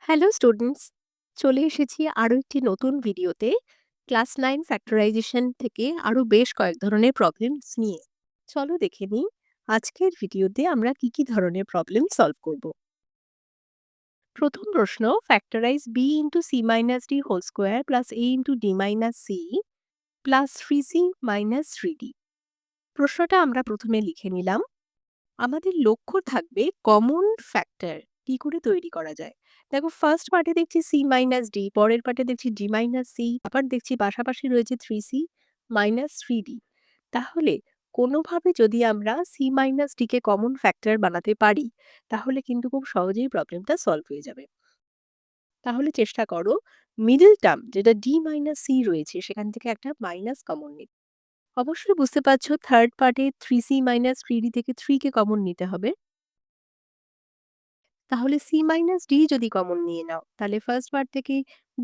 Hello students, চলে এসেছি আরও একটি নতুন ভিডিওতে। ক্লাস 9 ফ্যাক্টরাইজেশন থেকে আরও বেশ কয়েক ধরনের প্রবলেমস নিয়ে। চলো দেখে নিই আজকের ভিডিওতে আমরা কি কি ধরনের প্রবলেম সলভ করব। প্রথম প্রশ্ন, factorise B into C minus D whole square plus A into D minus C plus 3c minus 3d। প্রশ্নটা আমরা প্রথমে লিখে নিলাম। আমাদের লক্ষ্য থাকবে কমন ফ্যাক্টর কি করে তৈরি করা যায়। দেখো, ফার্স্ট পার্টে দেখছি সি মাইনাস ডি, পরের পার্টে দেখছি ডি মাইনাস সি, আবার দেখছি পাশাপাশি রয়েছে 3c মাইনাস 3d। তাহলে কোনোভাবে যদি আমরা সি মাইনাস ডি কে কমন ফ্যাক্টর বানাতে পারি, তাহলে কিন্তু খুব সহজেই প্রবলেমটা সলভ হয়ে যাবে। তাহলে চেষ্টা করো মিডল টার্ম যেটা ডি মাইনাস সি রয়েছে সেখান থেকে একটা মাইনাস কমন নিতে। অবশ্যই বুঝতে পারছো থার্ড পার্টে 3c মাইনাস 3d থেকে 3 কে কমন নিতে হবে। তাহলে সি মাইনাস ডি যদি কমন নিয়ে নাও, তাহলে ফার্স্ট পার্ট থেকে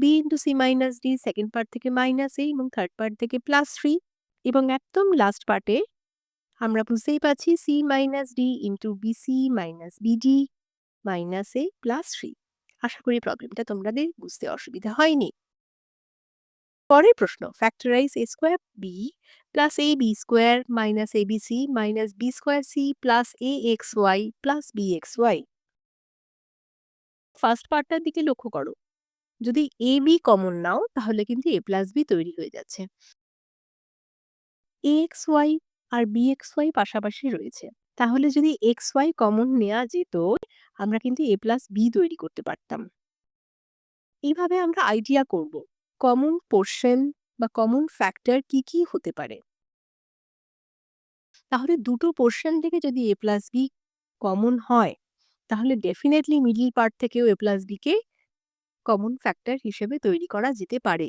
B into C minus D, second part থেকে মাইনাস এ এবং থার্ড পার্ট থেকে প্লাস 3, এবং একদম লাস্ট পার্টে আমরা বুঝতেই পারছি C minus D into BC minus BD minus A plus 3। আশা করি প্রবলেমটা তোমাদের বুঝতে অসুবিধা হয়নি। পরের প্রশ্ন, factorise A square B plus A B square minus A B C minus B square C plus A X Y plus B X Y. First পার্টটার দিকে লক্ষ্য করো, যদি এ বি কমন নাও তাহলে কিন্তু এ প্লাস বি তৈরি হয়ে যাচ্ছে। এ এক্স ওয়াই আর বি এক্স ওয়াই পাশাপাশি রয়েছে, তাহলে যদি এক্স ওয়াই কমন নেওয়া যেত আমরা কিন্তু এ প্লাস বি তৈরি করতে পারতাম। এইভাবে আমরা আইডিয়া করব কমন পোর্শন বা কমন ফ্যাক্টর কি কি হতে পারে। তাহলে দুটো পোর্শন থেকে যদি এ প্লাস বি কমন হয়, তাহলে ডেফিনেটলি মিডল পার্ট থেকেও এ প্লাস বি কে কমন ফ্যাক্টর হিসেবে তৈরি করা যেতে পারে।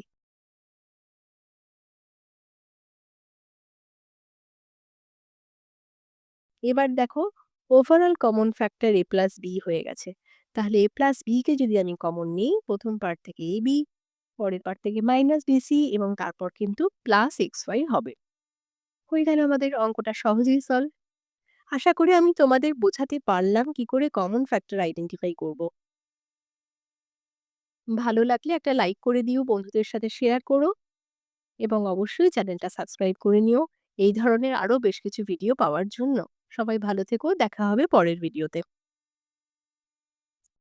এবার দেখো, ওভারঅল কমন ফ্যাক্টর এ প্লাস বি হয়ে গেছে। তাহলে এ প্লাস বি কে যদি আমি কমন নিই, প্রথম পার্ট থেকে এ বি, পরের পার্ট থেকে মাইনাস বিসি এবং তারপর কিন্তু প্লাস এক্স ওয়াই হবে। হয়ে গেল আমাদের অঙ্কটা সহজেই সলভ। আশা করি আমি তোমাদের বোঝাতে পারলাম কি করে কমন ফ্যাক্টর আইডেন্টিফাই করব। ভালো লাগলে একটা লাইক করে দিও, বন্ধুদের সাথে শেয়ার করো এবং অবশ্যই চ্যানেলটা সাবস্ক্রাইব করে নিও এই ধরনের আরো বেশ কিছু ভিডিও পাওয়ার জন্য। সবাই ভালো থেকো, দেখা হবে পরের ভিডিওতে।